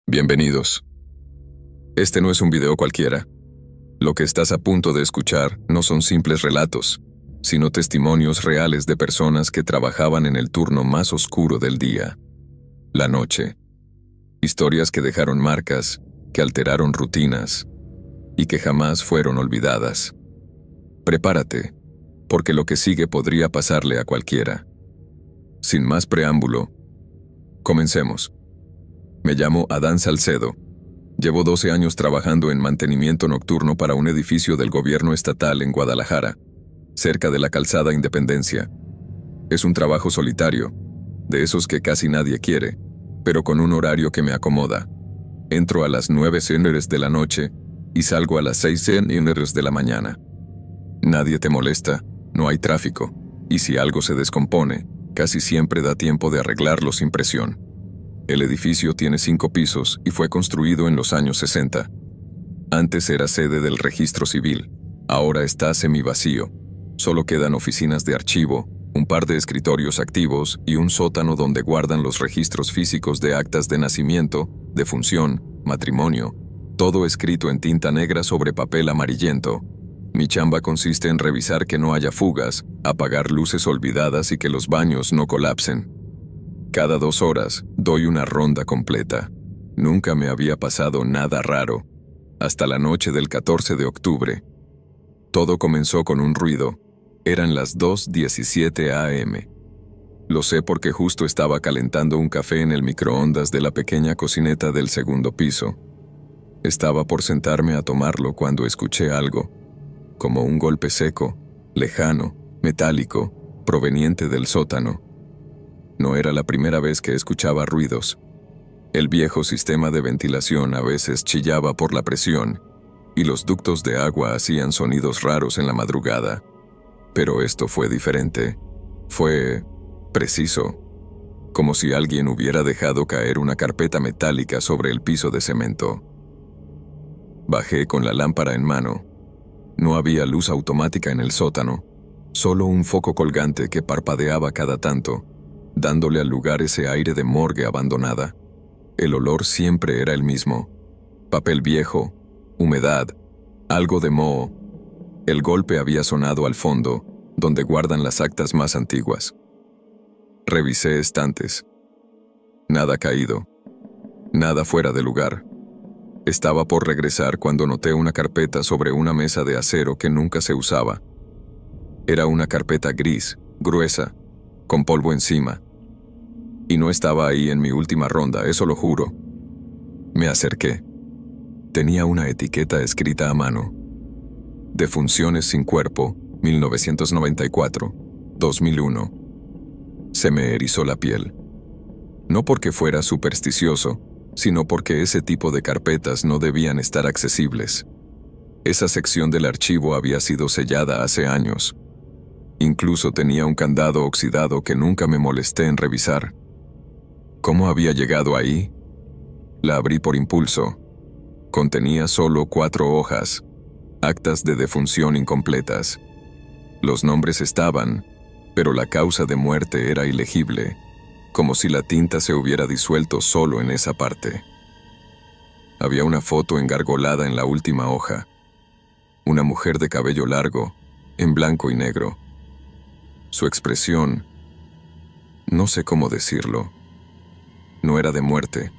Bienvenidos. Este no es un video cualquiera. Lo que estás a punto de escuchar no son simples relatos, sino testimonios reales de personas que trabajaban en el turno más oscuro del día, la noche. Historias que dejaron marcas, que alteraron rutinas y que jamás fueron olvidadas. Prepárate, porque lo que sigue podría pasarle a cualquiera. Sin más preámbulo, comencemos. Me llamo Adán Salcedo. Llevo 12 años trabajando en mantenimiento nocturno para un edificio del gobierno estatal en Guadalajara, cerca de la calzada Independencia. Es un trabajo solitario, de esos que casi nadie quiere, pero con un horario que me acomoda. Entro a las 9 de la noche y salgo a las 6 de la mañana. Nadie te molesta, no hay tráfico, y si algo se descompone, casi siempre da tiempo de arreglarlo sin presión. El edificio tiene 5 pisos y fue construido en los años 60. Antes era sede del registro civil, ahora está semivacío. Solo quedan oficinas de archivo, un par de escritorios activos y un sótano donde guardan los registros físicos de actas de nacimiento, defunción, matrimonio, todo escrito en tinta negra sobre papel amarillento. Mi chamba consiste en revisar que no haya fugas, apagar luces olvidadas y que los baños no colapsen. Cada 2 horas, doy una ronda completa. Nunca me había pasado nada raro, hasta la noche del 14 de octubre. Todo comenzó con un ruido. Eran las 2:17 a.m. Lo sé porque justo estaba calentando un café en el microondas de la pequeña cocineta del segundo piso. Estaba por sentarme a tomarlo cuando escuché algo, como un golpe seco, lejano, metálico, proveniente del sótano. No era la primera vez que escuchaba ruidos. El viejo sistema de ventilación a veces chillaba por la presión, y los ductos de agua hacían sonidos raros en la madrugada. Pero esto fue diferente. Fue preciso, como si alguien hubiera dejado caer una carpeta metálica sobre el piso de cemento. Bajé con la lámpara en mano. No había luz automática en el sótano, solo un foco colgante que parpadeaba cada tanto, dándole al lugar ese aire de morgue abandonada. El olor siempre era el mismo: papel viejo, humedad, algo de moho. El golpe había sonado al fondo, donde guardan las actas más antiguas. Revisé estantes. Nada caído. Nada fuera de lugar. Estaba por regresar cuando noté una carpeta sobre una mesa de acero que nunca se usaba. Era una carpeta gris, gruesa, con polvo encima. Y no estaba ahí en mi última ronda, eso lo juro. Me acerqué. Tenía una etiqueta escrita a mano: Defunciones sin cuerpo, 1994-2001. Se me erizó la piel. No porque fuera supersticioso, sino porque ese tipo de carpetas no debían estar accesibles. Esa sección del archivo había sido sellada hace años. Incluso tenía un candado oxidado que nunca me molesté en revisar. ¿Cómo había llegado ahí? La abrí por impulso. Contenía solo 4 hojas, actas de defunción incompletas. Los nombres estaban, pero la causa de muerte era ilegible, como si la tinta se hubiera disuelto solo en esa parte. Había una foto engargolada en la última hoja. Una mujer de cabello largo, en blanco y negro. Su expresión, no sé cómo decirlo, no era de muerte,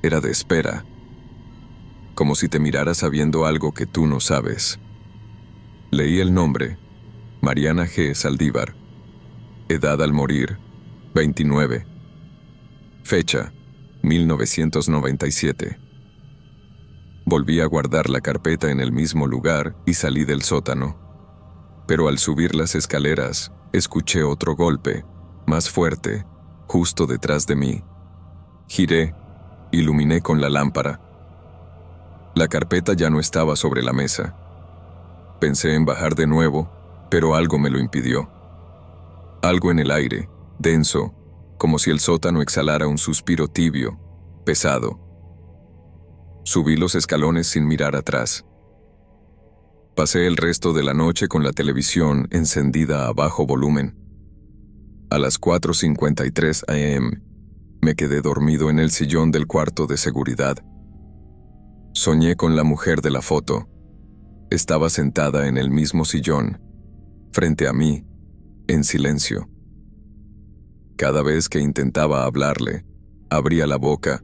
era de espera, como si te mirara sabiendo algo que tú no sabes. Leí el nombre: Mariana G. Saldívar. Edad al morir: 29. Fecha: 1997. Volví a guardar la carpeta en el mismo lugar y salí del sótano. Pero al subir las escaleras, escuché otro golpe, más fuerte, justo detrás de mí. Giré, iluminé con la lámpara. La carpeta ya no estaba sobre la mesa. Pensé en bajar de nuevo, pero algo me lo impidió. Algo en el aire, denso, como si el sótano exhalara un suspiro tibio, pesado. Subí los escalones sin mirar atrás. Pasé el resto de la noche con la televisión encendida a bajo volumen. A las 4:53 a.m., Me quedé dormido en el sillón del cuarto de seguridad. Soñé con la mujer de la foto. Estaba sentada en el mismo sillón, frente a mí, en silencio. Cada vez que intentaba hablarle, abría la boca,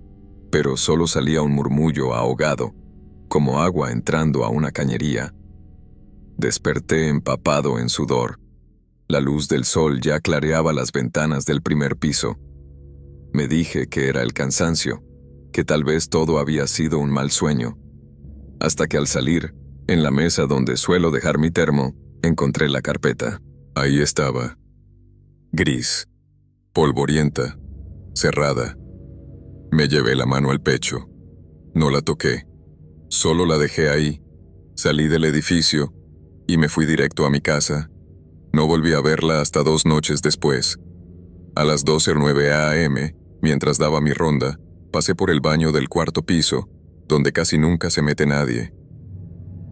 pero solo salía un murmullo ahogado, como agua entrando a una cañería. Desperté empapado en sudor. La luz del sol ya clareaba las ventanas del primer piso. Me dije que era el cansancio, que tal vez todo había sido un mal sueño. Hasta que al salir, en la mesa donde suelo dejar mi termo, encontré la carpeta. Ahí estaba. Gris, polvorienta, cerrada. Me llevé la mano al pecho. No la toqué. Solo la dejé ahí. Salí del edificio y me fui directo a mi casa. No volví a verla hasta 2 noches después. A las 12:09 a.m., mientras daba mi ronda, pasé por el baño del 4º piso, donde casi nunca se mete nadie.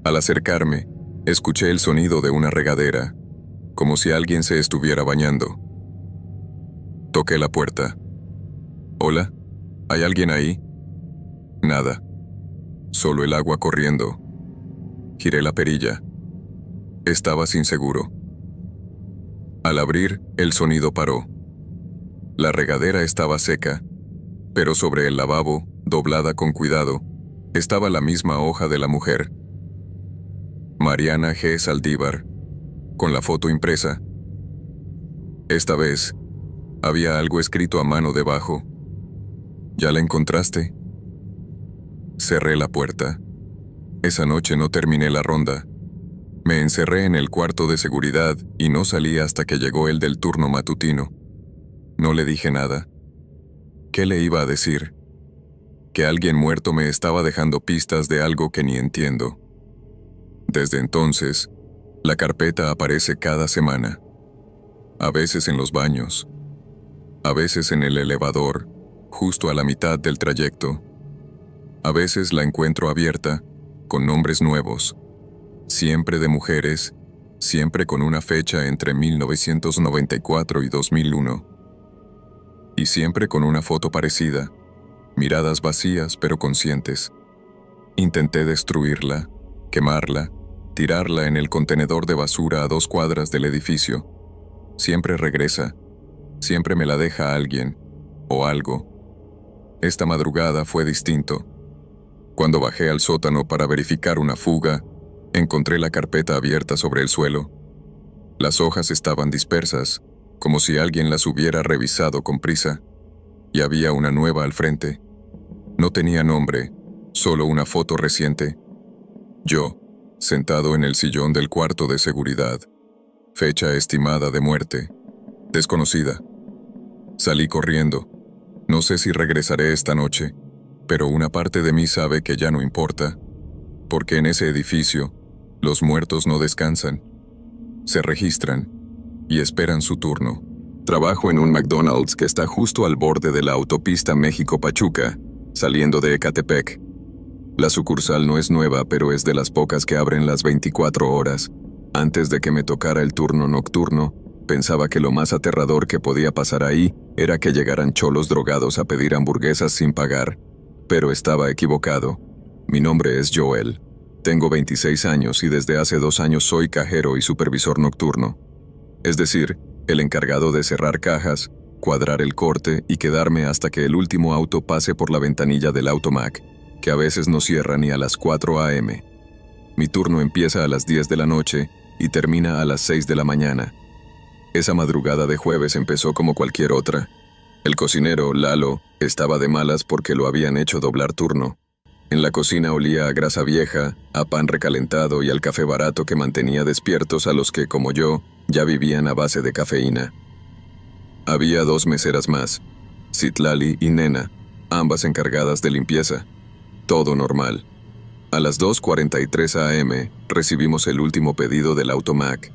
Al acercarme, escuché el sonido de una regadera, como si alguien se estuviera bañando. Toqué la puerta. «¿Hola? ¿Hay alguien ahí?» Nada. Solo el agua corriendo. Giré la perilla. Estaba sin seguro. Al abrir, el sonido paró. La regadera estaba seca, pero sobre el lavabo, doblada con cuidado, estaba la misma hoja de la mujer. Mariana G. Saldívar, con la foto impresa. Esta vez, había algo escrito a mano debajo. «¿Ya la encontraste?» Cerré la puerta. Esa noche no terminé la ronda. Me encerré en el cuarto de seguridad y no salí hasta que llegó el del turno matutino. No le dije nada. ¿Qué le iba a decir? Que alguien muerto me estaba dejando pistas de algo que ni entiendo. Desde entonces, la carpeta aparece cada semana. A veces en los baños. A veces en el elevador, justo a la mitad del trayecto. A veces la encuentro abierta, con nombres nuevos. Siempre de mujeres, siempre con una fecha entre 1994 y 2001. Y siempre con una foto parecida, miradas vacías pero conscientes. Intenté destruirla, quemarla, tirarla en el contenedor de basura a 2 cuadras del edificio. Siempre regresa, siempre me la deja alguien, o algo. Esta madrugada fue distinto. Cuando bajé al sótano para verificar una fuga, encontré la carpeta abierta sobre el suelo. Las hojas estaban dispersas, como si alguien las hubiera revisado con prisa, y había una nueva al frente. No tenía nombre, solo una foto reciente. Yo, sentado en el sillón del cuarto de seguridad. Fecha estimada de muerte. Desconocida. Salí corriendo. No sé si regresaré esta noche, pero una parte de mí sabe que ya no importa, porque en ese edificio, los muertos no descansan. Se registran y esperan su turno. Trabajo en un McDonald's que está justo al borde de la autopista México-Pachuca, saliendo de Ecatepec. La sucursal no es nueva, pero es de las pocas que abren las 24 horas. Antes de que me tocara el turno nocturno, pensaba que lo más aterrador que podía pasar ahí era que llegaran cholos drogados a pedir hamburguesas sin pagar. Pero estaba equivocado. Mi nombre es Joel. Tengo 26 años y desde hace 2 años soy cajero y supervisor nocturno. Es decir, el encargado de cerrar cajas, cuadrar el corte y quedarme hasta que el último auto pase por la ventanilla del automac, que a veces no cierra ni a las 4 a.m. Mi turno empieza a las 10 de la noche y termina a las 6 de la mañana. Esa madrugada de jueves empezó como cualquier otra. El cocinero, Lalo, estaba de malas porque lo habían hecho doblar turno. En la cocina olía a grasa vieja, a pan recalentado y al café barato que mantenía despiertos a los que, como yo, ya vivían a base de cafeína. Había 2 meseras más, Citlali y Nena, ambas encargadas de limpieza. Todo normal. A las 2:43 a.m. recibimos el último pedido del automac.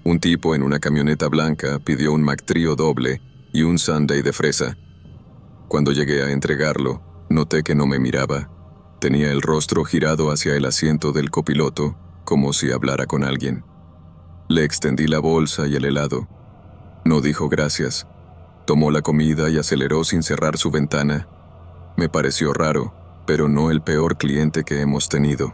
Un tipo en una camioneta blanca pidió un McTrio doble y un sundae de fresa. Cuando llegué a entregarlo, noté que no me miraba. Tenía el rostro girado hacia el asiento del copiloto, como si hablara con alguien. Le extendí la bolsa y el helado. No dijo gracias. Tomó la comida y aceleró sin cerrar su ventana. Me pareció raro, pero no el peor cliente que hemos tenido.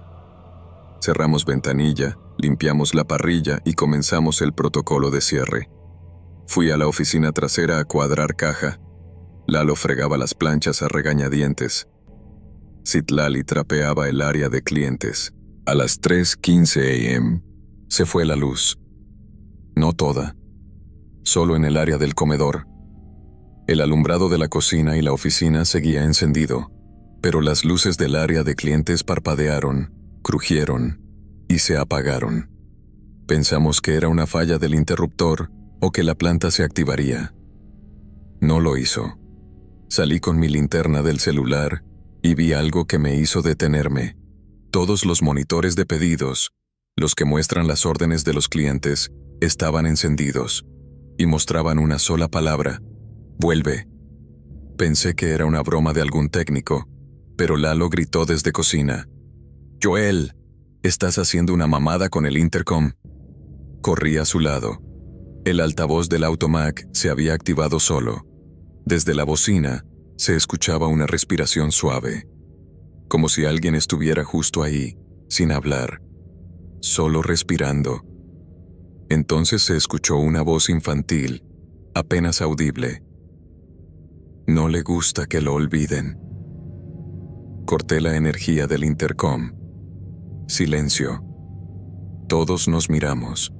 Cerramos ventanilla, limpiamos la parrilla y comenzamos el protocolo de cierre. Fui a la oficina trasera a cuadrar caja. Lalo fregaba las planchas a regañadientes. Citlali trapeaba el área de clientes. A las 3:15 a.m. se fue la luz. No toda. Solo en el área del comedor. El alumbrado de la cocina y la oficina seguía encendido, pero las luces del área de clientes parpadearon, crujieron y se apagaron. Pensamos que era una falla del interruptor o que la planta se activaría. No lo hizo. Salí con mi linterna del celular y vi algo que me hizo detenerme. Todos los monitores de pedidos, los que muestran las órdenes de los clientes, estaban encendidos y mostraban una sola palabra: vuelve. Pensé que era una broma de algún técnico, pero Lalo gritó desde cocina: «Joel, estás haciendo una mamada con el intercom». Corrí a su lado. El altavoz del Automac se había activado solo. Desde la bocina se escuchaba una respiración suave, como si alguien estuviera justo ahí, sin hablar, solo respirando. Entonces se escuchó una voz infantil, apenas audible: «No le gusta que lo olviden». Corté la energía del intercom. Silencio. Todos nos miramos.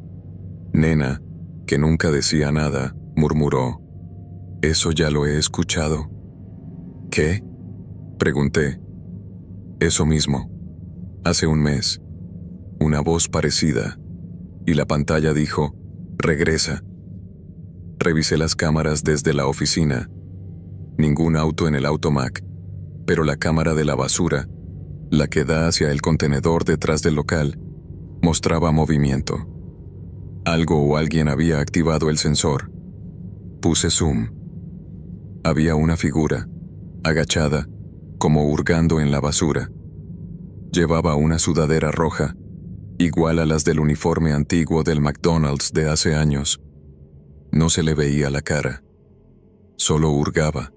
Nena, que nunca decía nada, murmuró: «Eso ya lo he escuchado». «¿Qué?», pregunté. «Eso mismo. Hace un mes. Una voz parecida». Y la pantalla dijo: «Regresa». Revisé las cámaras desde la oficina. Ningún auto en el Automac, pero la cámara de la basura, la que da hacia el contenedor detrás del local, mostraba movimiento. Algo o alguien había activado el sensor. Puse zoom. Había una figura, agachada, como hurgando en la basura. Llevaba una sudadera roja, igual a las del uniforme antiguo del McDonald's de hace años. No se le veía la cara. Solo hurgaba.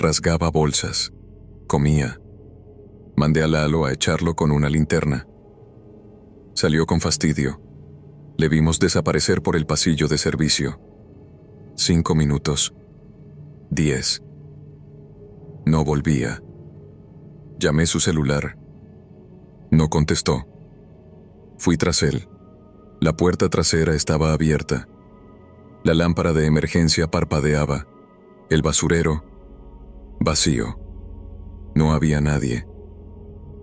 Rasgaba bolsas. Comía. Mandé a Lalo a echarlo con una linterna. Salió con fastidio. Le vimos desaparecer por el pasillo de servicio. 5 minutos. 10. No volvía. Llamé su celular. No contestó. Fui tras él. La puerta trasera estaba abierta. La lámpara de emergencia parpadeaba. El basurero, vacío. No había nadie.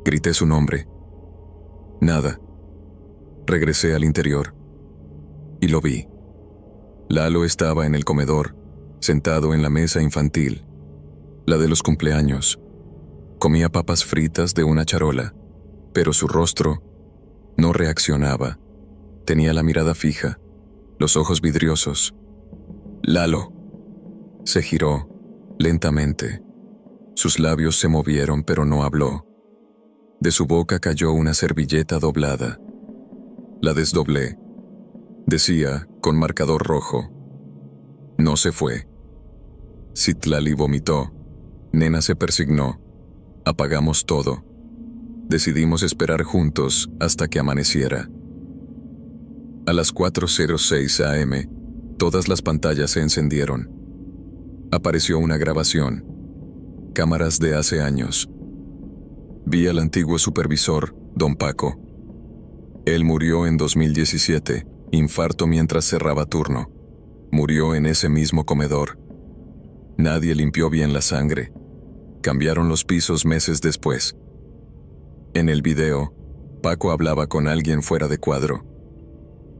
Grité su nombre. Nada. Regresé al interior. Y lo vi. Lalo estaba en el comedor, sentado en la mesa infantil, la de los cumpleaños. Comía papas fritas de una charola, pero su rostro no reaccionaba. Tenía la mirada fija, los ojos vidriosos. «Lalo». Se giró, lentamente. Sus labios se movieron, pero no habló. De su boca cayó una servilleta doblada. La desdoblé. Decía, con marcador rojo: «No se fue». Citlali vomitó. Nena se persignó. Apagamos todo. Decidimos esperar juntos hasta que amaneciera. A las 4:06 a.m., todas las pantallas se encendieron. Apareció una grabación. Cámaras de hace años. Vi al antiguo supervisor, don Paco. Él murió en 2017, infarto mientras cerraba turno. Murió en ese mismo comedor. Nadie limpió bien la sangre. Cambiaron los pisos meses después. En el video, Paco hablaba con alguien fuera de cuadro.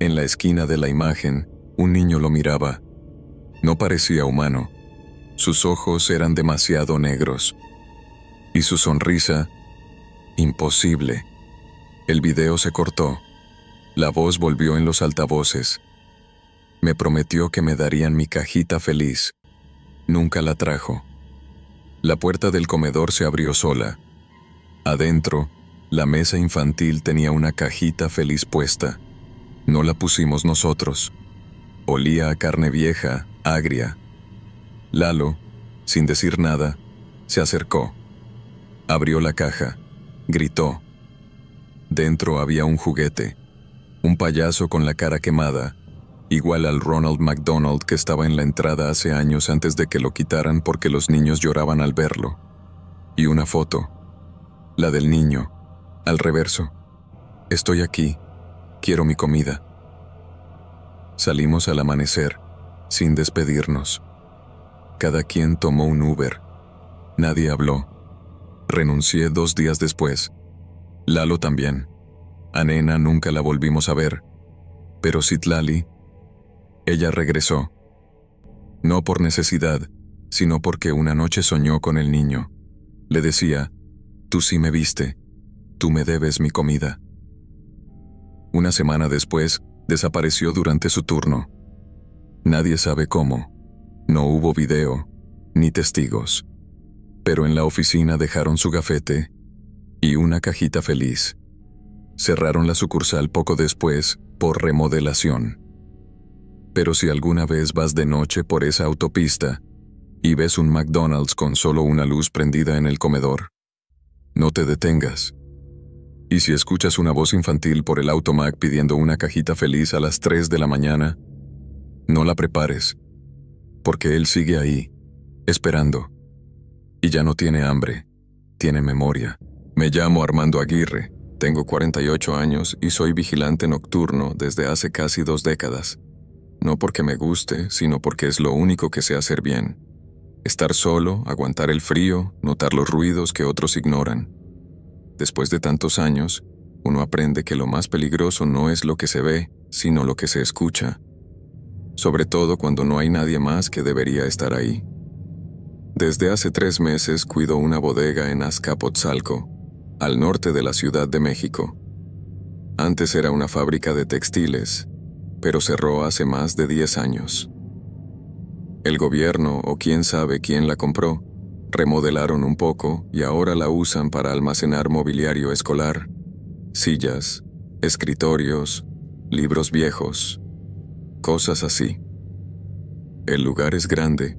En la esquina de la imagen, un niño lo miraba. No parecía humano. Sus ojos eran demasiado negros. Y su sonrisa, imposible. El video se cortó. La voz volvió en los altavoces. Me prometió que me darían mi cajita feliz. Nunca la trajo. La puerta del comedor se abrió sola. Adentro, la mesa infantil tenía una cajita feliz puesta. No la pusimos nosotros. Olía a carne vieja, agria. Lalo, sin decir nada, se acercó. Abrió la caja, gritó. Dentro había un juguete, un payaso con la cara quemada, igual al Ronald McDonald que estaba en la entrada hace años antes de que lo quitaran porque los niños lloraban al verlo. Y una foto, la del niño, al reverso. Estoy aquí, quiero mi comida. Salimos al amanecer, sin despedirnos. Cada quien tomó un Uber. Nadie habló. Renuncié 2 días después. Lalo también. A Nena nunca la volvimos a ver. Pero Citlali, ella regresó. No por necesidad, sino porque una noche soñó con el niño. Le decía, tú sí me viste, tú me debes mi comida. Una semana después, desapareció durante su turno. Nadie sabe cómo. No hubo video, ni testigos. Pero en la oficina dejaron su gafete y una cajita feliz. Cerraron la sucursal poco después por remodelación. Pero si alguna vez vas de noche por esa autopista y ves un McDonald's con solo una luz prendida en el comedor, no te detengas. Y si escuchas una voz infantil por el automac pidiendo una cajita feliz a las 3 de la mañana, no la prepares, porque él sigue ahí, esperando. Y ya no tiene hambre, tiene memoria. Me llamo Armando Aguirre, tengo 48 años y soy vigilante nocturno desde hace casi 2 décadas. No porque me guste, sino porque es lo único que sé hacer bien. Estar solo, aguantar el frío, notar los ruidos que otros ignoran. Después de tantos años, uno aprende que lo más peligroso no es lo que se ve, sino lo que se escucha. Sobre todo cuando no hay nadie más que debería estar ahí. Desde hace 3 meses cuido una bodega en Azcapotzalco, al norte de la Ciudad de México. Antes era una fábrica de textiles, pero cerró hace más de 10 años. El gobierno, o quién sabe quién la compró, remodelaron un poco y ahora la usan para almacenar mobiliario escolar, sillas, escritorios, libros viejos, cosas así. El lugar es grande,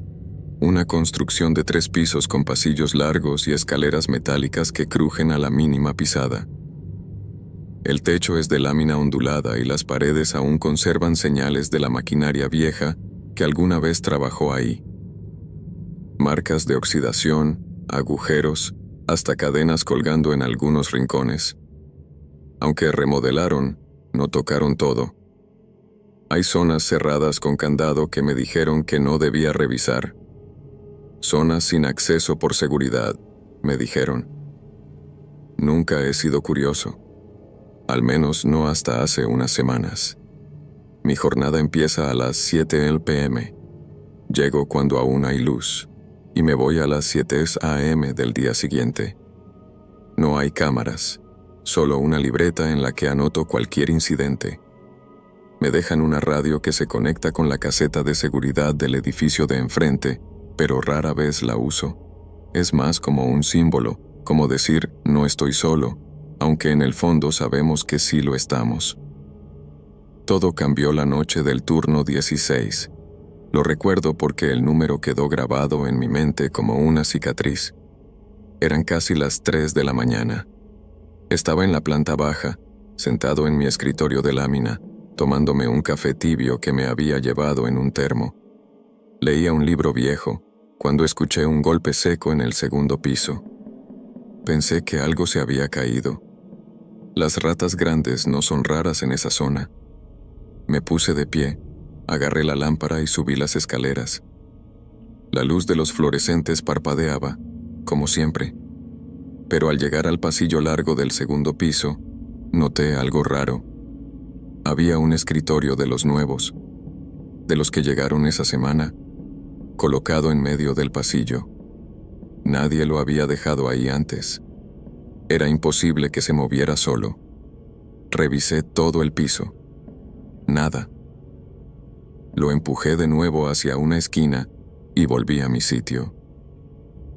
una construcción de 3 pisos con pasillos largos y escaleras metálicas que crujen a la mínima pisada. El techo es de lámina ondulada y las paredes aún conservan señales de la maquinaria vieja que alguna vez trabajó ahí. Marcas de oxidación, agujeros, hasta cadenas colgando en algunos rincones. Aunque remodelaron, no tocaron todo. Hay zonas cerradas con candado que me dijeron que no debía revisar. Zonas sin acceso por seguridad, me dijeron. Nunca he sido curioso. Al menos no hasta hace unas semanas. Mi jornada empieza a las 7 p.m. Llego cuando aún hay luz y me voy a las 7 a.m. del día siguiente. No hay cámaras, solo una libreta en la que anoto cualquier incidente. Me dejan una radio que se conecta con la caseta de seguridad del edificio de enfrente, pero rara vez la uso. Es más como un símbolo, como decir no estoy solo, aunque en el fondo sabemos que sí lo estamos. Todo cambió la noche del turno 16. Lo recuerdo porque el número quedó grabado en mi mente como una cicatriz. Eran casi las 3 de la mañana. Estaba en la planta baja, sentado en mi escritorio de lámina, tomándome un café tibio que me había llevado en un termo. Leía un libro viejo, cuando escuché un golpe seco en el segundo piso. Pensé que algo se había caído. Las ratas grandes no son raras en esa zona. Me puse de pie, agarré la lámpara y subí las escaleras. La luz de los fluorescentes parpadeaba, como siempre. Pero al llegar al pasillo largo del segundo piso, noté algo raro. Había un escritorio de los nuevos, de los que llegaron esa semana, colocado en medio del pasillo. Nadie lo había dejado ahí antes. Era imposible que se moviera solo. Revisé todo el piso. Nada. Lo empujé de nuevo hacia una esquina y volví a mi sitio.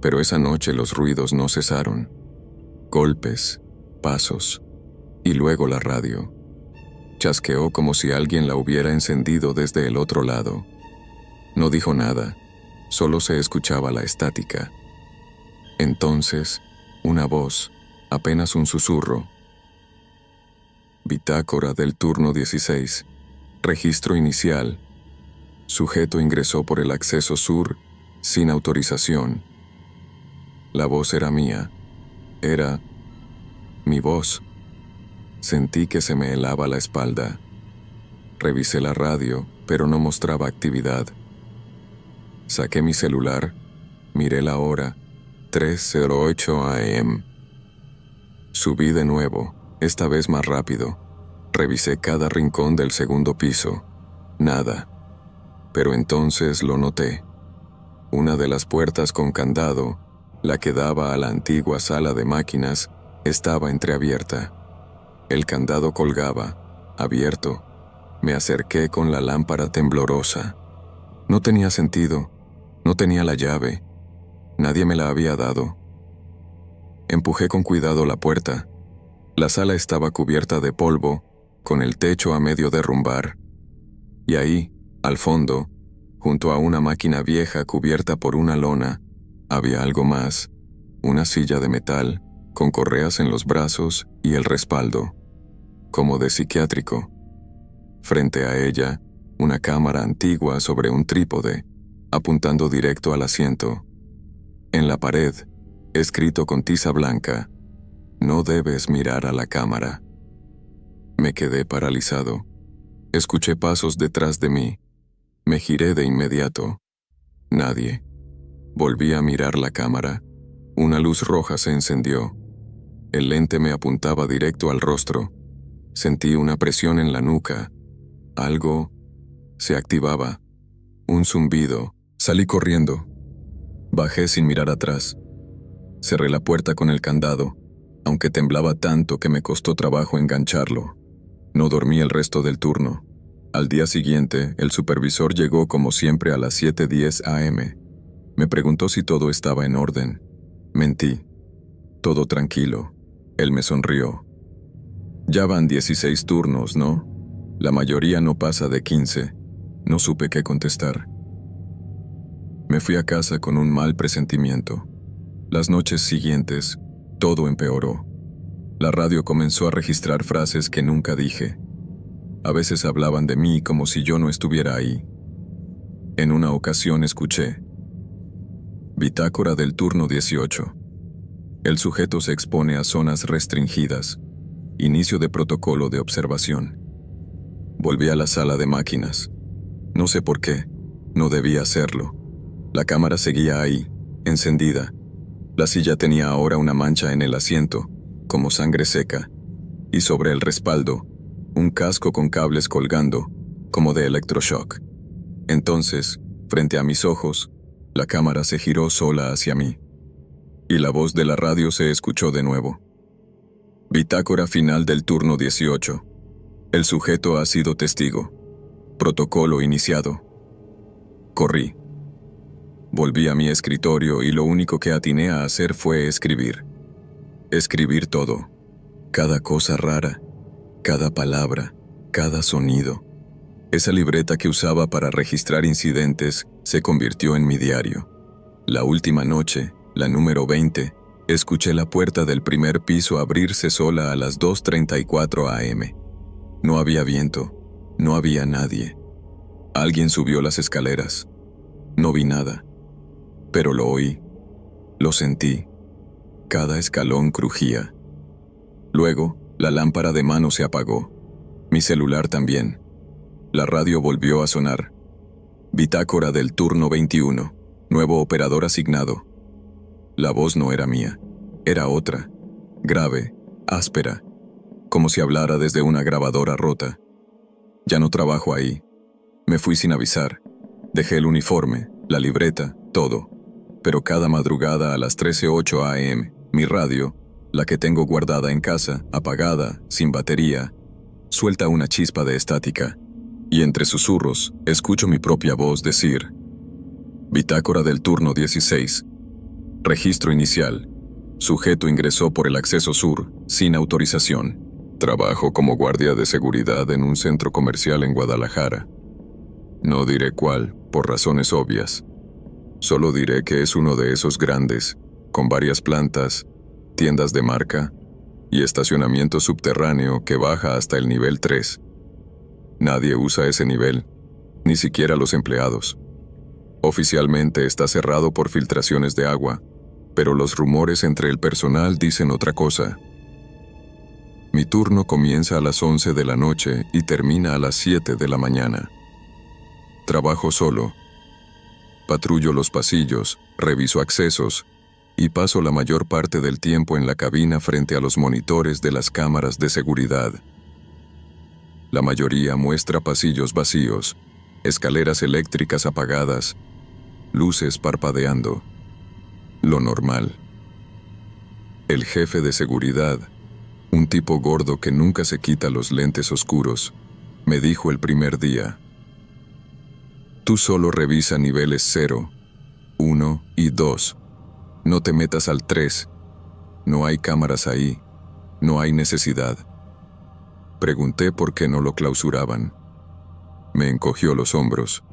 Pero esa noche los ruidos no cesaron. Golpes, pasos, y luego la radio. Chasqueó como si alguien la hubiera encendido desde el otro lado. No dijo nada, Solo se escuchaba la estática. Entonces, una voz, apenas un susurro. Bitácora del turno 16. Registro inicial. Sujeto ingresó por el acceso sur sin autorización. La voz era mía. Era mi voz. Sentí que se me helaba la espalda. Revisé la radio, pero no mostraba actividad. Saqué mi celular, miré la hora, 3:08 a.m. Subí de nuevo, esta vez más rápido. Revisé cada rincón del segundo piso. Nada. Pero entonces lo noté. Una de las puertas con candado, la que daba a la antigua sala de máquinas, estaba entreabierta. El candado colgaba, abierto. Me acerqué con la lámpara temblorosa. No tenía sentido. No tenía la llave. Nadie me la había dado. Empujé con cuidado la puerta. La sala estaba cubierta de polvo, con el techo a medio derrumbar. Y ahí, al fondo, junto a una máquina vieja cubierta por una lona, había algo más, una silla de metal, con correas en los brazos y el respaldo, como de psiquiátrico. Frente a ella, una cámara antigua sobre un trípode, apuntando directo al asiento. En la pared, escrito con tiza blanca, «No debes mirar a la cámara». Me quedé paralizado. Escuché pasos detrás de mí. Me giré de inmediato. Nadie. Volví a mirar la cámara. Una luz roja se encendió. El lente me apuntaba directo al rostro. Sentí una presión en la nuca. Algo se activaba. Un zumbido. Salí corriendo. Bajé sin mirar atrás. Cerré la puerta con el candado, aunque temblaba tanto que me costó trabajo engancharlo. No dormí el resto del turno. Al día siguiente, el supervisor llegó como siempre a las 7:10 a.m. Me preguntó si todo estaba en orden. Mentí. Todo tranquilo. Él me sonrió. Ya van 16 turnos, ¿no? La mayoría no pasa de 15. No supe qué contestar. Me fui a casa con un mal presentimiento. Las noches siguientes, todo empeoró. La radio comenzó a registrar frases que nunca dije. A veces hablaban de mí como si yo no estuviera ahí. En una ocasión escuché: Bitácora del turno 18. El sujeto se expone a zonas restringidas. Inicio de protocolo de observación. Volví a la sala de máquinas. No sé por qué. No debía hacerlo. La cámara seguía ahí, encendida. La silla tenía ahora una mancha en el asiento, como sangre seca, y sobre el respaldo, un casco con cables colgando, como de electroshock. Entonces, frente a mis ojos, la cámara se giró sola hacia mí, y la voz de la radio se escuchó de nuevo. Bitácora final del turno 18. El sujeto ha sido testigo. Protocolo iniciado. Corrí. Volví a mi escritorio y lo único que atiné a hacer fue escribir. Escribir todo. Cada cosa rara, cada palabra, cada sonido. Esa libreta que usaba para registrar incidentes se convirtió en mi diario. La última noche, la número 20, escuché la puerta del primer piso abrirse sola a las 2:34 a.m. No había viento, no había nadie. Alguien subió las escaleras. No vi nada, pero lo oí, lo sentí. Cada escalón crujía. Luego, la lámpara de mano se apagó. Mi celular también. La radio volvió a sonar. Bitácora del turno 21. Nuevo operador asignado. La voz no era mía. Era otra. Grave, áspera. Como si hablara desde una grabadora rota. Ya no trabajo ahí. Me fui sin avisar. Dejé el uniforme, la libreta, todo. Pero cada madrugada a las 13:08 a.m., mi radio, la que tengo guardada en casa, apagada, sin batería, suelta una chispa de estática, y entre susurros escucho mi propia voz decir: Bitácora del turno 16. Registro inicial. Sujeto ingresó por el acceso sur, sin autorización. Trabajo como guardia de seguridad en un centro comercial en Guadalajara. No diré cuál, por razones obvias. Solo diré que es uno de esos grandes, con varias plantas, tiendas de marca y estacionamiento subterráneo que baja hasta el nivel 3. Nadie usa ese nivel, ni siquiera los empleados. Oficialmente está cerrado por filtraciones de agua, pero los rumores entre el personal dicen otra cosa. Mi turno comienza a las 11 de la noche y termina a las 7 de la mañana. Trabajo solo. Patrullo los pasillos, reviso accesos y paso la mayor parte del tiempo en la cabina frente a los monitores de las cámaras de seguridad. La mayoría muestra pasillos vacíos, escaleras eléctricas apagadas, luces parpadeando. Lo normal. El jefe de seguridad, un tipo gordo que nunca se quita los lentes oscuros, me dijo el primer día: tú solo revisa niveles 0, 1 y 2. No te metas al 3. No hay cámaras ahí. No hay necesidad. Pregunté por qué no lo clausuraban. Me encogió los hombros.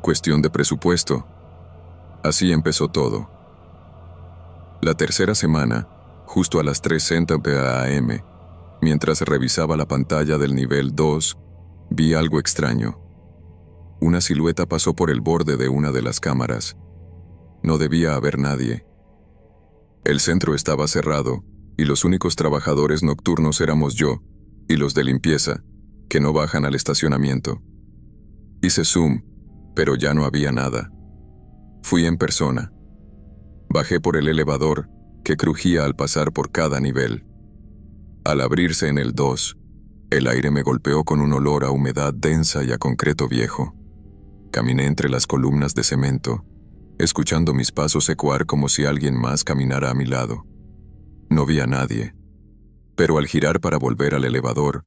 Cuestión de presupuesto. Así empezó todo. La tercera semana, justo a las 3:00 p.m., mientras revisaba la pantalla del nivel 2, vi algo extraño. Una silueta pasó por el borde de una de las cámaras. No debía haber nadie. El centro estaba cerrado y los únicos trabajadores nocturnos éramos yo y los de limpieza, que no bajan al estacionamiento. Hice zoom, pero ya no había nada. Fui en persona. Bajé por el elevador, que crujía al pasar por cada nivel. Al abrirse en el 2, el aire me golpeó con un olor a humedad densa y a concreto viejo. Caminé entre las columnas de cemento, escuchando mis pasos ecoar como si alguien más caminara a mi lado. No vi a nadie, pero al girar para volver al elevador,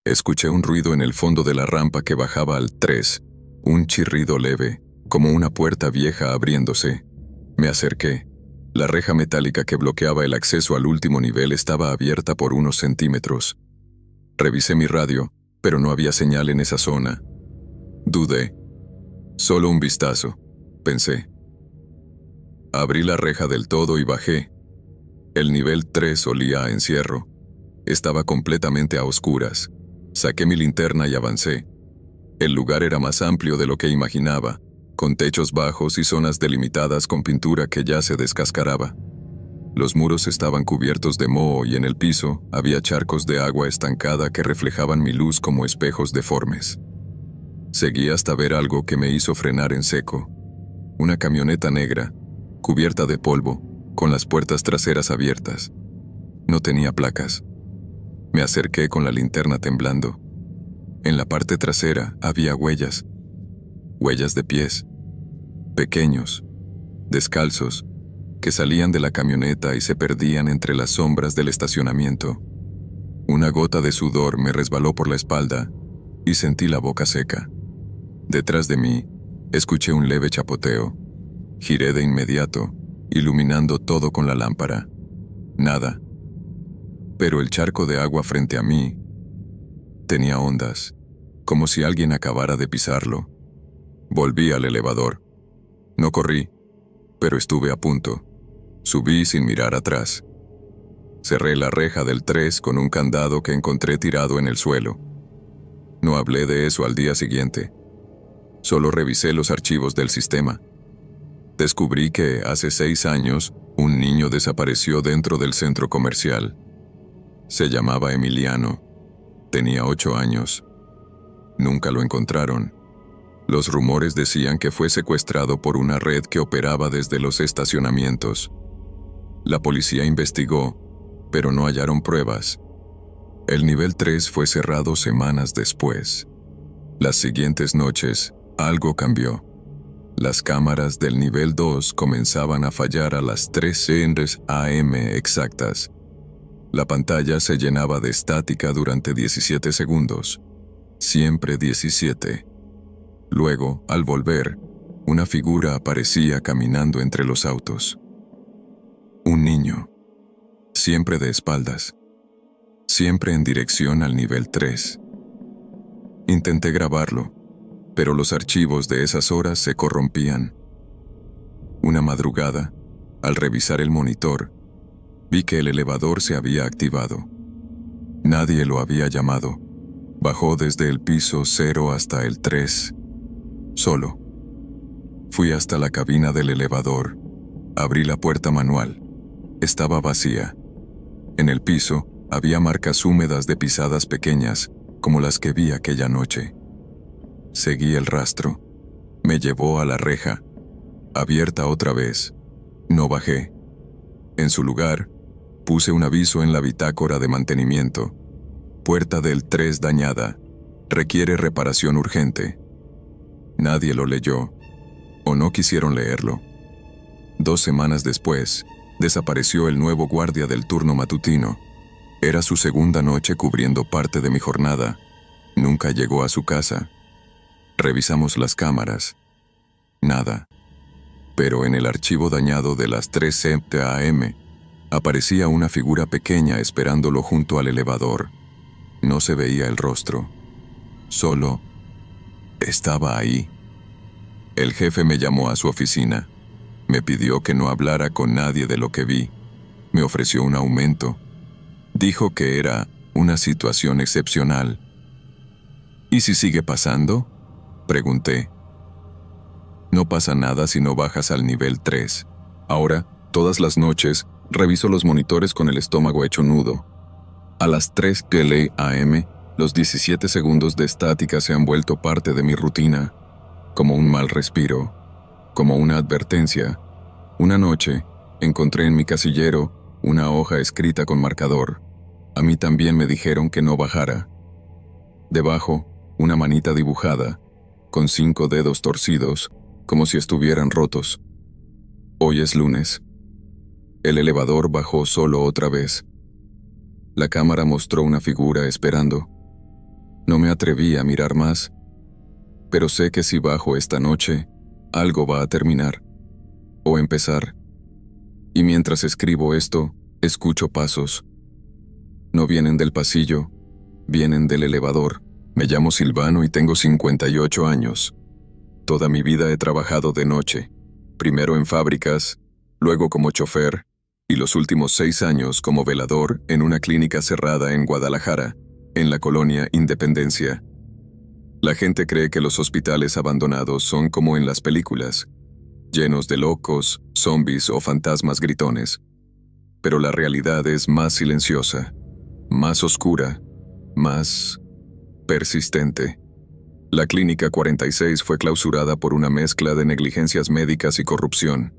escuché un ruido en el fondo de la rampa que bajaba al 3, un chirrido leve, como una puerta vieja abriéndose. Me acerqué. La reja metálica que bloqueaba el acceso al último nivel estaba abierta por unos centímetros. Revisé mi radio, pero no había señal en esa zona. Dudé. Solo un vistazo, pensé. Abrí la reja del todo y bajé. El nivel 3 olía a encierro. Estaba completamente a oscuras. Saqué mi linterna y avancé. El lugar era más amplio de lo que imaginaba, con techos bajos y zonas delimitadas con pintura que ya se descascaraba. Los muros estaban cubiertos de moho y en el piso había charcos de agua estancada que reflejaban mi luz como espejos deformes. Seguí hasta ver algo que me hizo frenar en seco. Una camioneta negra, cubierta de polvo, con las puertas traseras abiertas. No tenía placas. Me acerqué con la linterna temblando. En la parte trasera había huellas. Huellas de pies. Pequeños, descalzos, que salían de la camioneta y se perdían entre las sombras del estacionamiento. Una gota de sudor me resbaló por la espalda y sentí la boca seca. Detrás de mí, escuché un leve chapoteo. Giré de inmediato, iluminando todo con la lámpara. Nada. Pero el charco de agua frente a mí tenía ondas, como si alguien acabara de pisarlo. Volví al elevador. No corrí, pero estuve a punto. Subí sin mirar atrás. Cerré la reja del 3 con un candado que encontré tirado en el suelo. No hablé de eso al día siguiente. Solo revisé los archivos del sistema. Descubrí que hace 6 años un niño desapareció dentro del centro comercial. Se llamaba Emiliano. Tenía 8 años. Nunca lo encontraron. Los rumores decían que fue secuestrado por una red que operaba desde los estacionamientos. La policía investigó, pero no hallaron pruebas. El nivel 3 fue cerrado semanas después. Las siguientes noches, algo cambió. Las cámaras del nivel 2 comenzaban a fallar a las 3:00 a.m. exactas. La pantalla se llenaba de estática durante 17 segundos. Siempre 17. Luego, al volver, una figura aparecía caminando entre los autos. Un niño. Siempre de espaldas. Siempre en dirección al nivel 3. Intenté grabarlo, pero los archivos de esas horas se corrompían. Una madrugada, al revisar el monitor, vi que el elevador se había activado. Nadie lo había llamado. Bajó desde el piso 0 hasta el 3, solo. Fui hasta la cabina del elevador. Abrí la puerta manual. Estaba vacía. En el piso había marcas húmedas de pisadas pequeñas, como las que vi aquella noche. Seguí el rastro. Me llevó a la reja, abierta otra vez. No bajé. En su lugar, puse un aviso en la bitácora de mantenimiento. Puerta del 3 dañada. Requiere reparación urgente. Nadie lo leyó, o no quisieron leerlo. 2 semanas después, desapareció el nuevo guardia del turno matutino. Era su segunda noche cubriendo parte de mi jornada. Nunca llegó a su casa. Revisamos las cámaras. Nada. Pero en el archivo dañado de las 3:07 a.m., aparecía una figura pequeña esperándolo junto al elevador. No se veía el rostro. Solo estaba ahí. El jefe me llamó a su oficina. Me pidió que no hablara con nadie de lo que vi. Me ofreció un aumento. Dijo que era una situación excepcional. ¿Y si sigue pasando?, pregunté. No pasa nada si no bajas al nivel 3. Ahora, todas las noches, reviso los monitores con el estómago hecho nudo. A las 3:00 a.m., los 17 segundos de estática se han vuelto parte de mi rutina, como un mal respiro, como una advertencia. Una noche, encontré en mi casillero una hoja escrita con marcador. A mí también me dijeron que no bajara. Debajo, una manita dibujada, con 5 dedos torcidos, como si estuvieran rotos. Hoy es lunes. El elevador bajó solo otra vez. La cámara mostró una figura esperando. No me atreví a mirar más, pero sé que si bajo esta noche, algo va a terminar, o empezar. Y mientras escribo esto, escucho pasos. No vienen del pasillo, vienen del elevador. Me llamo Silvano y tengo 58 años. Toda mi vida he trabajado de noche, primero en fábricas, luego como chofer, y los últimos 6 años como velador en una clínica cerrada en Guadalajara, en la colonia Independencia. La gente cree que los hospitales abandonados son como en las películas, llenos de locos, zombies o fantasmas gritones. Pero la realidad es más silenciosa, más oscura, más persistente. La Clínica 46 fue clausurada por una mezcla de negligencias médicas y corrupción.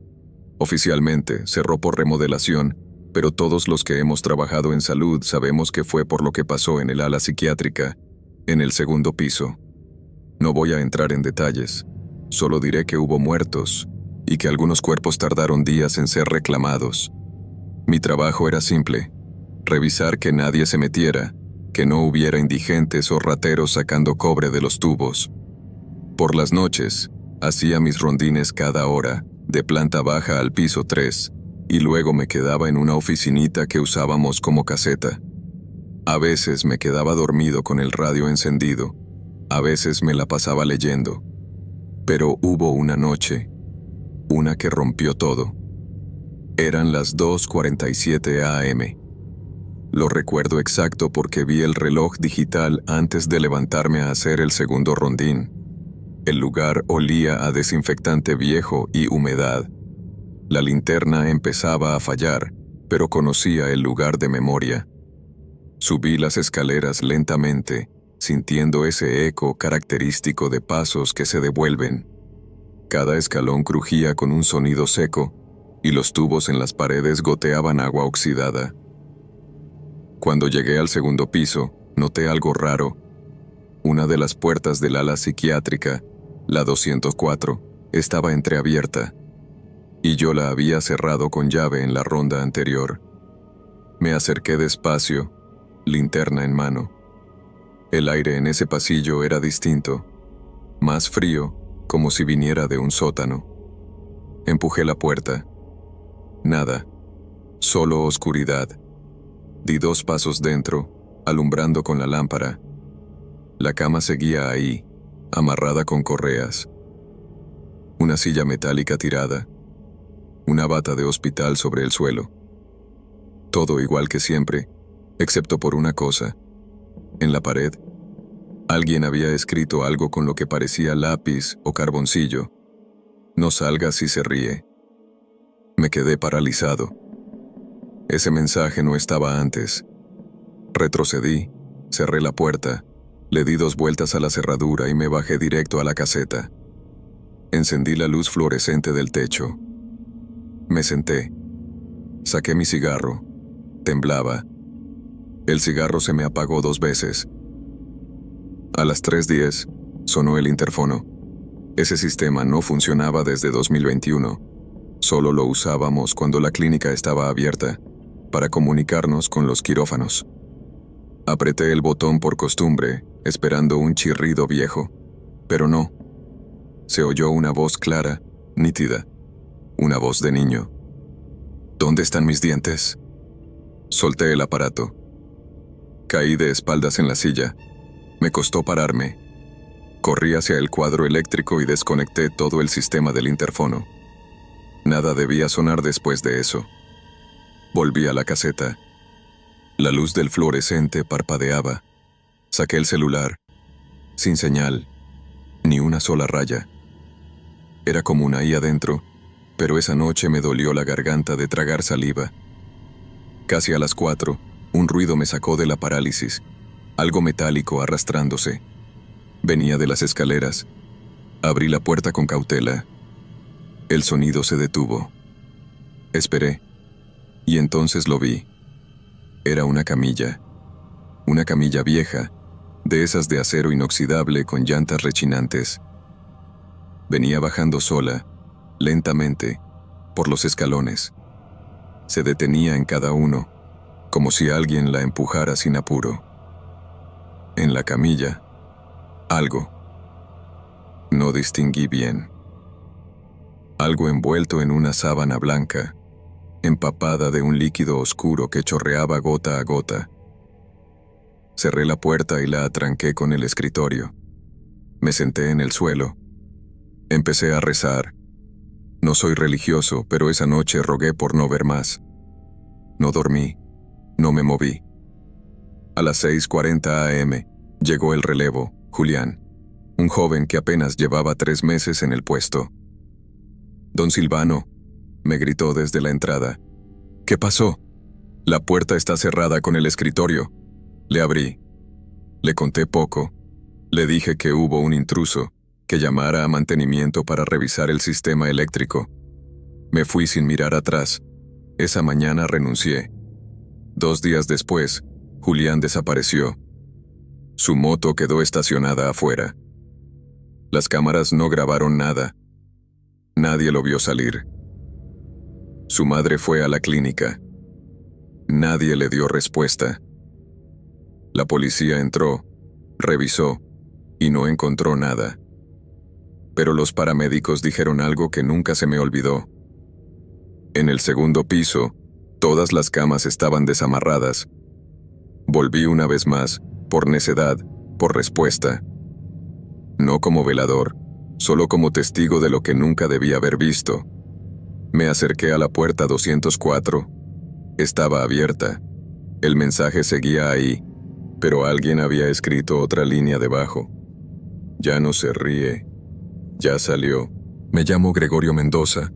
Oficialmente cerró por remodelación, pero todos los que hemos trabajado en salud sabemos que fue por lo que pasó en el ala psiquiátrica, en el segundo piso. No voy a entrar en detalles, solo diré que hubo muertos y que algunos cuerpos tardaron días en ser reclamados. Mi trabajo era simple: revisar que nadie se metiera, que no hubiera indigentes o rateros sacando cobre de los tubos. Por las noches, hacía mis rondines cada hora, de planta baja al piso 3, y luego me quedaba en una oficinita que usábamos como caseta. A veces me quedaba dormido con el radio encendido, a veces me la pasaba leyendo. Pero hubo una noche, una que rompió todo. Eran las 2:47 a.m. Lo recuerdo exacto porque vi el reloj digital antes de levantarme a hacer el segundo rondín. El lugar olía a desinfectante viejo y humedad. La linterna empezaba a fallar, pero conocía el lugar de memoria. Subí las escaleras lentamente, sintiendo ese eco característico de pasos que se devuelven. Cada escalón crujía con un sonido seco, y los tubos en las paredes goteaban agua oxidada. Cuando llegué al segundo piso, noté algo raro. Una de las puertas del ala psiquiátrica, la 204, estaba entreabierta, y yo la había cerrado con llave en la ronda anterior. Me acerqué despacio, linterna en mano. El aire en ese pasillo era distinto, más frío, como si viniera de un sótano. Empujé la puerta. Nada, solo oscuridad. Di 2 pasos dentro, alumbrando con la lámpara. La cama seguía ahí, amarrada con correas. Una silla metálica tirada. una bata de hospital sobre el suelo. Todo igual que siempre, excepto por una cosa. En la pared, alguien había escrito algo con lo que parecía lápiz o carboncillo. No salga si se ríe. Me quedé paralizado. Ese mensaje no estaba antes. Retrocedí, cerré la puerta, le di 2 vueltas a la cerradura y me bajé directo a la caseta. Encendí la luz fluorescente del techo. Me senté. Saqué mi cigarro. Temblaba. El cigarro se me apagó 2 veces. A las 3:10 sonó el interfono. Ese sistema no funcionaba desde 2021. Solo lo usábamos cuando la clínica estaba abierta, para comunicarnos con los quirófanos. Apreté el botón por costumbre, esperando un chirrido viejo, pero no. Se oyó una voz clara, nítida, una voz de niño. ¿Dónde están mis dientes? Solté el aparato. Caí de espaldas en la silla. Me costó pararme. Corrí hacia el cuadro eléctrico y desconecté todo el sistema del interfono. Nada debía sonar después de eso. Volví a la caseta. La luz del fluorescente parpadeaba. Saqué el celular. Sin señal. Ni una sola raya. Era como una ahí adentro, pero esa noche me dolió la garganta de tragar saliva. Casi a las 4, un ruido me sacó de la parálisis. Algo metálico arrastrándose. Venía de las escaleras. Abrí la puerta con cautela. El sonido se detuvo. Esperé. Y entonces lo vi. Era una camilla. Una camilla vieja, de esas de acero inoxidable con llantas rechinantes. Venía bajando sola, lentamente, por los escalones. Se detenía en cada uno, como si alguien la empujara sin apuro. En la camilla, algo. No distinguí bien. Algo envuelto en una sábana blanca, empapada de un líquido oscuro que chorreaba gota a gota. Cerré la puerta y la atranqué con el escritorio. Me senté en el suelo. Empecé a rezar. No soy religioso, pero esa noche rogué por no ver más. No dormí. No me moví. A las 6:40 a.m. llegó el relevo, Julián, un joven que apenas llevaba 3 meses en el puesto. «Don Silvano», me gritó desde la entrada. «¿Qué pasó?» «La puerta está cerrada con el escritorio». Le abrí. Le conté poco. Le dije que hubo un intruso, que llamara a mantenimiento para revisar el sistema eléctrico. Me fui sin mirar atrás. Esa mañana renuncié. 2 días después, Julián desapareció. Su moto quedó estacionada afuera. Las cámaras no grabaron nada. Nadie lo vio salir. Su madre fue a la clínica. Nadie le dio respuesta. La policía entró, revisó, y no encontró nada. Pero los paramédicos dijeron algo que nunca se me olvidó. En el segundo piso, todas las camas estaban desamarradas. Volví una vez más, por necedad, por respuesta. No como velador, solo como testigo de lo que nunca debía haber visto. Me acerqué a la puerta 204. Estaba abierta. El mensaje seguía ahí, pero alguien había escrito otra línea debajo. «Ya no se ríe. Ya salió. Me llamo Gregorio Mendoza.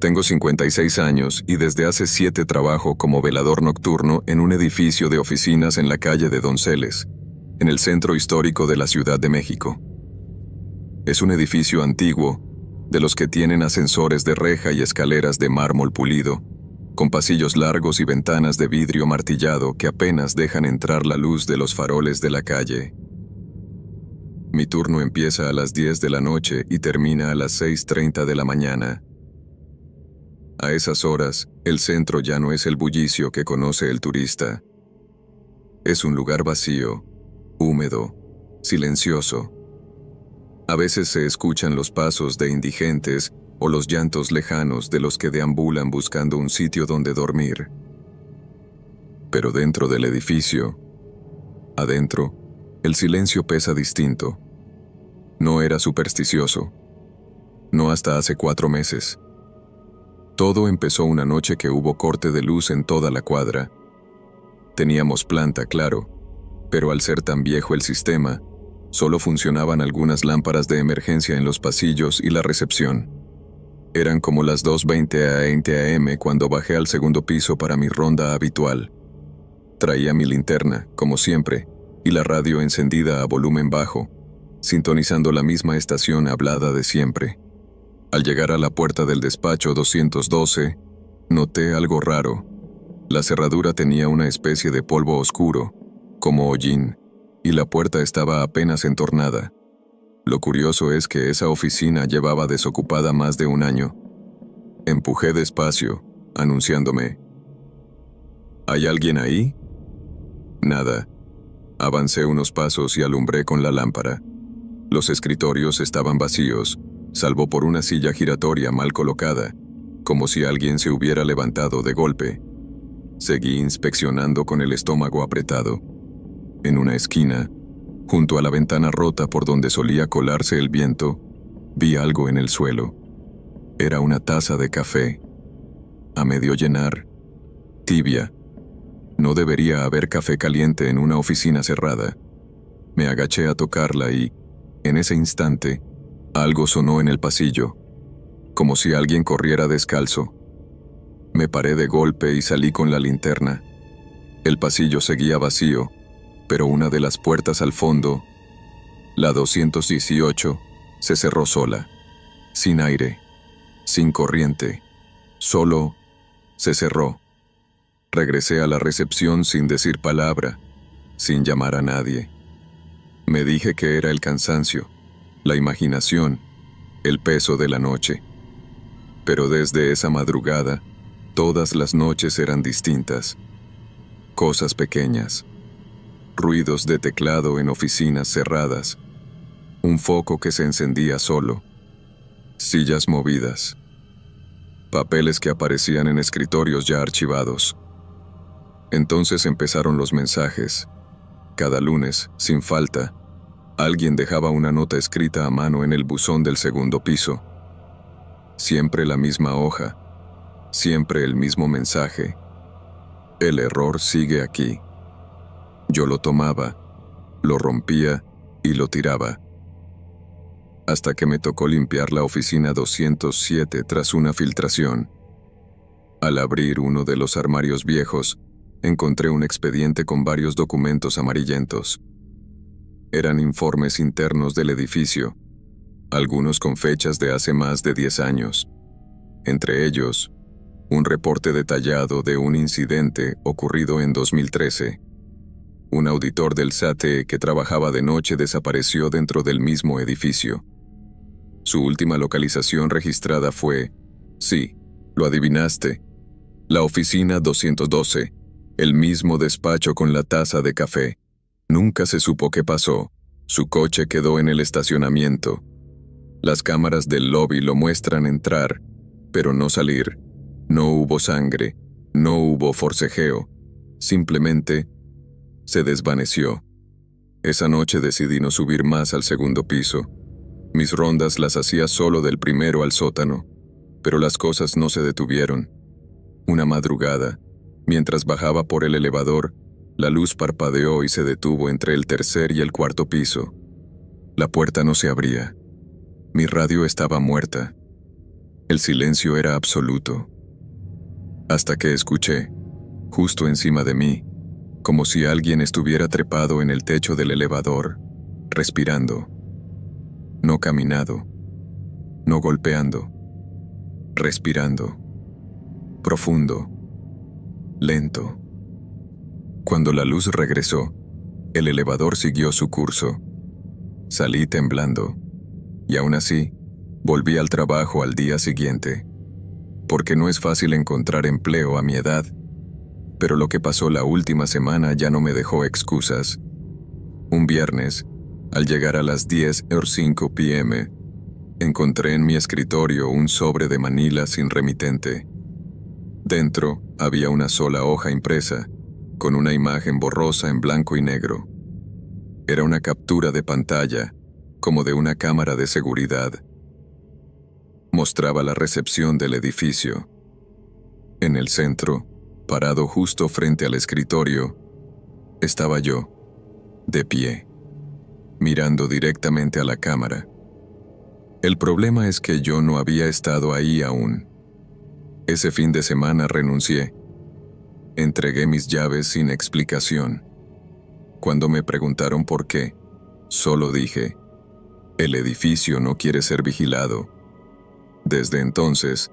Tengo 56 años y desde hace 7 trabajo como velador nocturno en un edificio de oficinas en la calle de Donceles, en el centro histórico de la Ciudad de México. Es un edificio antiguo, de los que tienen ascensores de reja y escaleras de mármol pulido, con pasillos largos y ventanas de vidrio martillado que apenas dejan entrar la luz de los faroles de la calle. Mi turno empieza a las 10 de la noche y termina a las 6:30 de la mañana. A esas horas, el centro ya no es el bullicio que conoce el turista. Es un lugar vacío, húmedo, silencioso. A veces se escuchan los pasos de indigentes o los llantos lejanos de los que deambulan buscando un sitio donde dormir. Pero dentro del edificio, adentro, el silencio pesa distinto. No era supersticioso. No hasta hace 4 meses. Todo empezó una noche que hubo corte de luz en toda la cuadra. Teníamos planta, claro, pero al ser tan viejo el sistema, solo funcionaban algunas lámparas de emergencia en los pasillos y la recepción. Eran como las 2:20 am cuando bajé al segundo piso para mi ronda habitual. Traía mi linterna, como siempre, y la radio encendida a volumen bajo, sintonizando la misma estación hablada de siempre. Al llegar a la puerta del despacho 212, noté algo raro. La cerradura tenía una especie de polvo oscuro, como hollín, y la puerta estaba apenas entornada. Lo curioso es que esa oficina llevaba desocupada más de un año. Empujé despacio, anunciándome. ¿Hay alguien ahí? Nada. Avancé unos pasos y alumbré con la lámpara. Los escritorios estaban vacíos, salvo por una silla giratoria mal colocada, como si alguien se hubiera levantado de golpe. Seguí inspeccionando con el estómago apretado. En una esquina, junto a la ventana rota por donde solía colarse el viento, vi algo en el suelo. Era una taza de café, a medio llenar, tibia. No debería haber café caliente en una oficina cerrada. Me agaché a tocarla y, en ese instante, algo sonó en el pasillo, como si alguien corriera descalzo. Me paré de golpe y salí con la linterna. El pasillo seguía vacío, pero una de las puertas al fondo, la 218, se cerró sola, sin aire, sin corriente, solo se cerró. Regresé a la recepción sin decir palabra, sin llamar a nadie. Me dije que era el cansancio, la imaginación, el peso de la noche. Pero desde esa madrugada, todas las noches eran distintas. Cosas pequeñas. Ruidos de teclado en oficinas cerradas. Un foco que se encendía solo. Sillas movidas. Papeles que aparecían en escritorios ya archivados. Entonces empezaron los mensajes. Cada lunes, sin falta, alguien dejaba una nota escrita a mano en el buzón del segundo piso. Siempre la misma hoja, siempre el mismo mensaje. El error sigue aquí. Yo lo tomaba, lo rompía y lo tiraba. Hasta que me tocó limpiar la oficina 207 tras una filtración. Al abrir uno de los armarios viejos, encontré un expediente con varios documentos amarillentos. Eran informes internos del edificio, algunos con fechas de hace más de 10 años. Entre ellos, un reporte detallado de un incidente ocurrido en 2013. Un auditor del SAT que trabajaba de noche desapareció dentro del mismo edificio. Su última localización registrada fue, sí, lo adivinaste, la oficina 212, el mismo despacho con la taza de café. Nunca se supo qué pasó. Su coche quedó en el estacionamiento. Las cámaras del lobby lo muestran entrar, pero no salir. No hubo sangre, no hubo forcejeo. Simplemente se desvaneció. Esa noche decidí no subir más al segundo piso. Mis rondas las hacía solo del primero al sótano, pero las cosas no se detuvieron. Una madrugada, mientras bajaba por el elevador, la luz parpadeó y se detuvo entre el tercer y el cuarto piso. La puerta no se abría. Mi radio estaba muerta. El silencio era absoluto. Hasta que escuché, justo encima de mí, como si alguien estuviera trepado en el techo del elevador, respirando. No caminado, no golpeando, respirando. Profundo, lento. Cuando la luz regresó, el elevador siguió su curso. Salí temblando, y aún así, volví al trabajo al día siguiente, porque no es fácil encontrar empleo a mi edad, pero lo que pasó la última semana ya no me dejó excusas. Un viernes, al llegar a las 10:05 p.m., encontré en mi escritorio un sobre de manila sin remitente. Dentro había una sola hoja impresa, con una imagen borrosa en blanco y negro. Era una captura de pantalla, como de una cámara de seguridad. Mostraba la recepción del edificio, En el centro, parado justo frente al escritorio, estaba yo, de pie, mirando directamente a la cámara. El problema es que yo no había estado ahí aún. Ese fin de semana renuncié. Entregué mis llaves sin explicación. Cuando me preguntaron por qué, solo dije, el edificio no quiere ser vigilado. Desde entonces,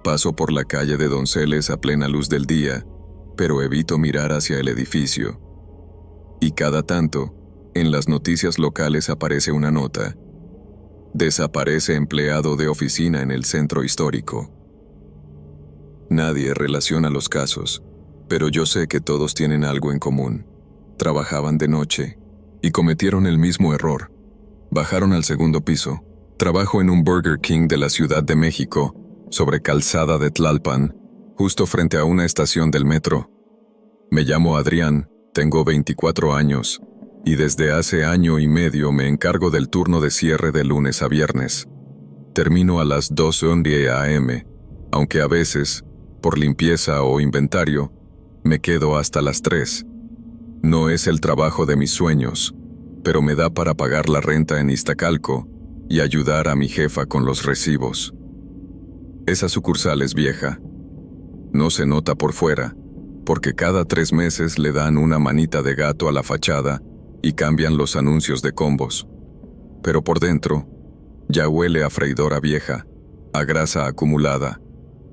paso por la calle de Donceles a plena luz del día, pero evito mirar hacia el edificio. Y cada tanto, en las noticias locales aparece una nota. Desaparece empleado de oficina en el centro histórico. Nadie relaciona los casos, pero yo sé que todos tienen algo en común. Trabajaban de noche y cometieron el mismo error. Bajaron al segundo piso. Trabajo en un Burger King de la Ciudad de México, sobre Calzada de Tlalpan, justo frente a una estación del metro. Me llamo Adrián, tengo 24 años, y desde hace año y medio me encargo del turno de cierre de lunes a viernes. Termino a las 12:11 a.m., aunque a veces, por limpieza o inventario, me quedo hasta las 3. No es el trabajo de mis sueños, pero me da para pagar la renta en Iztacalco y ayudar a mi jefa con los recibos. Esa sucursal es vieja. No se nota por fuera, porque cada 3 meses le dan una manita de gato a la fachada y cambian los anuncios de combos. Pero por dentro, ya huele a freidora vieja, a grasa acumulada,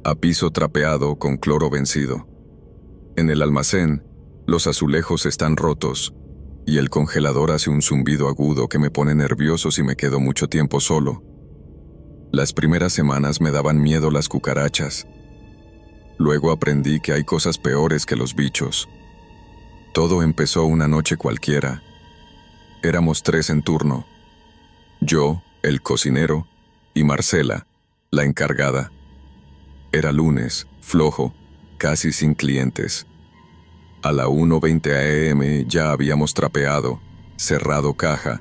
a piso trapeado con cloro vencido. En el almacén, los azulejos están rotos, y el congelador hace un zumbido agudo que me pone nervioso si me quedo mucho tiempo solo. Las primeras semanas me daban miedo las cucarachas. Luego aprendí que hay cosas peores que los bichos. Todo empezó una noche cualquiera. Éramos 3 en turno. Yo, el cocinero, y Marcela, la encargada. Era lunes, flojo, casi sin clientes. A la 1:20 a.m. ya habíamos trapeado, cerrado caja,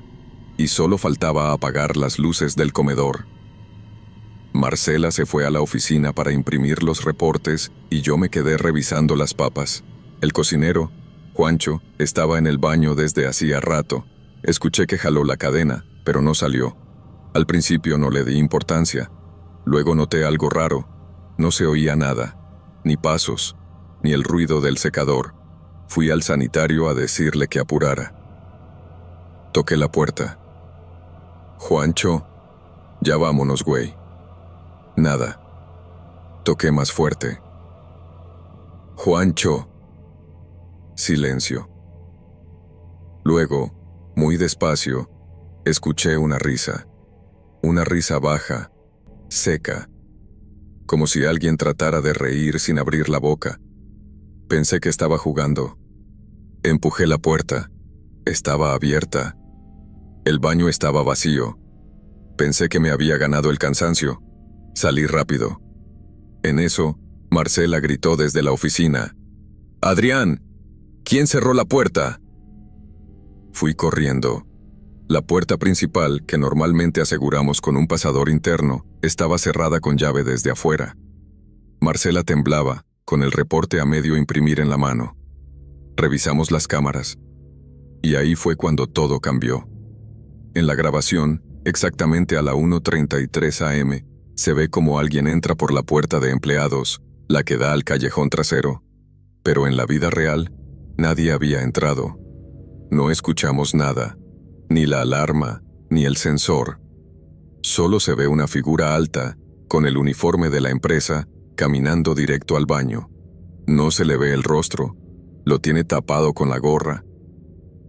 y solo faltaba apagar las luces del comedor. Marcela se fue a la oficina para imprimir los reportes y yo me quedé revisando las papas. El cocinero, Juancho, estaba en el baño desde hacía rato. Escuché que jaló la cadena, pero no salió. Al principio no le di importancia. Luego noté algo raro. No se oía nada, ni pasos, ni el ruido del secador. Fui al sanitario a decirle que apurara. Toqué la puerta. Juancho, ya vámonos, güey. Nada. Toqué más fuerte. Juancho. Silencio. Luego, muy despacio, escuché una risa. Una risa baja, seca, como si alguien tratara de reír sin abrir la boca. Pensé que estaba jugando. Empujé la puerta. Estaba abierta. El baño estaba vacío. Pensé que me había ganado el cansancio. Salí rápido. En eso, Marcela gritó desde la oficina. «¡Adrián! ¿Quién cerró la puerta?» Fui corriendo. La puerta principal, que normalmente aseguramos con un pasador interno, estaba cerrada con llave desde afuera. Marcela temblaba, con el reporte a medio imprimir en la mano. Revisamos las cámaras. Y ahí fue cuando todo cambió. En la grabación, exactamente a la 1:33 a.m., se ve como alguien entra por la puerta de empleados, la que da al callejón trasero. Pero en la vida real, nadie había entrado. No escuchamos nada, ni la alarma, ni el sensor. Solo se ve una figura alta, con el uniforme de la empresa, caminando directo al baño. No se le ve el rostro, lo tiene tapado con la gorra.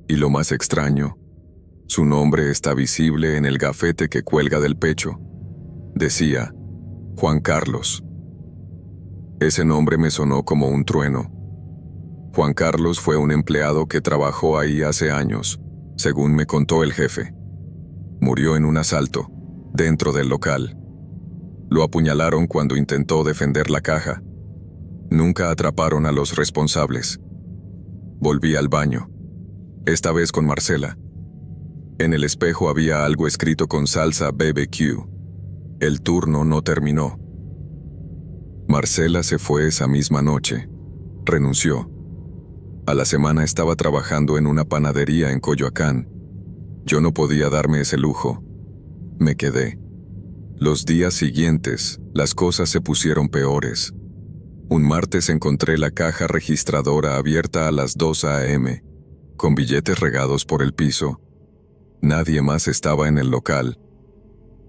Y lo más extraño, su nombre está visible en el gafete que cuelga del pecho. Decía, Juan Carlos. Ese nombre me sonó como un trueno. Juan Carlos fue un empleado que trabajó ahí hace años, según me contó el jefe. Murió en un asalto, dentro del local. Lo apuñalaron cuando intentó defender la caja. Nunca atraparon a los responsables. Volví al baño, esta vez con Marcela. En el espejo había algo escrito con salsa BBQ. El turno no terminó. Marcela se fue esa misma noche. Renunció. A la semana estaba trabajando en una panadería en Coyoacán. Yo no podía darme ese lujo. Me quedé. Los días siguientes, las cosas se pusieron peores. Un martes encontré la caja registradora abierta a las 2 a.m., con billetes regados por el piso. Nadie más estaba en el local.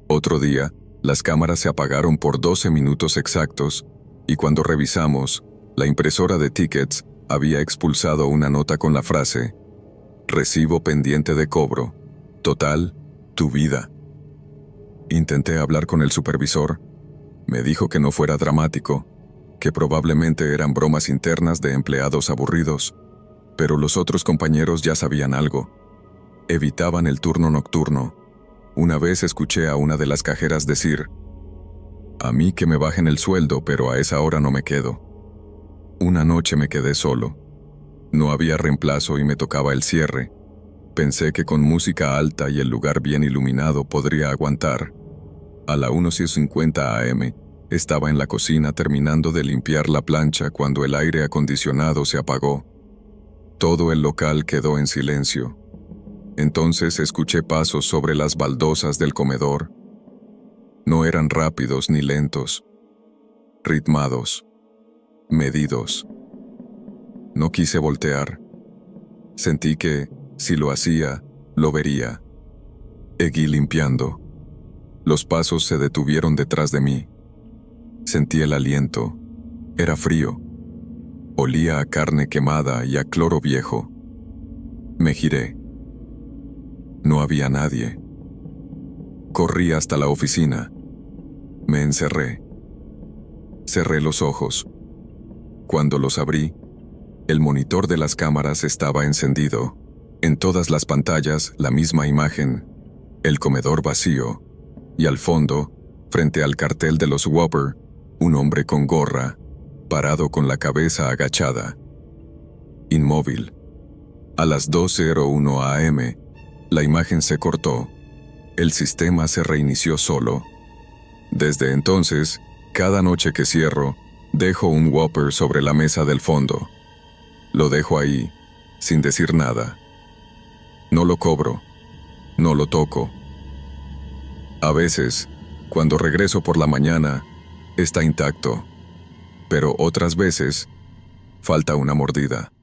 Otro día, las cámaras se apagaron por 12 minutos exactos, y cuando revisamos, la impresora de tickets había expulsado una nota con la frase: "Recibo pendiente de cobro. Total, tu vida". Intenté hablar con el supervisor. Me dijo que no fuera dramático, que probablemente eran bromas internas de empleados aburridos, pero los otros compañeros ya sabían algo. Evitaban el turno nocturno. Una vez escuché a una de las cajeras decir: "A mí que me bajen el sueldo, pero a esa hora no me quedo". Una noche me quedé solo. No había reemplazo y me tocaba el cierre. Pensé que con música alta y el lugar bien iluminado podría aguantar. A la 1:50 a.m., estaba en la cocina terminando de limpiar la plancha cuando el aire acondicionado se apagó. Todo el local quedó en silencio. Entonces escuché pasos sobre las baldosas del comedor. No eran rápidos ni lentos. Ritmados. Medidos. No quise voltear. Sentí que, si lo hacía, lo vería. Seguí limpiando. Los pasos se detuvieron detrás de mí. Sentí el aliento. Era frío. Olía a carne quemada y a cloro viejo. Me giré. No había nadie. Corrí hasta la oficina. Me encerré. Cerré los ojos. Cuando los abrí, el monitor de las cámaras estaba encendido. En todas las pantallas, la misma imagen. El comedor vacío. Y al fondo, frente al cartel de los Whopper, un hombre con gorra, parado con la cabeza agachada. Inmóvil. A las 2:01 a.m., la imagen se cortó. El sistema se reinició solo. Desde entonces, cada noche que cierro, dejo un Whopper sobre la mesa del fondo. Lo dejo ahí, sin decir nada. No lo cobro. No lo toco. A veces, cuando regreso por la mañana, está intacto. Pero otras veces, falta una mordida.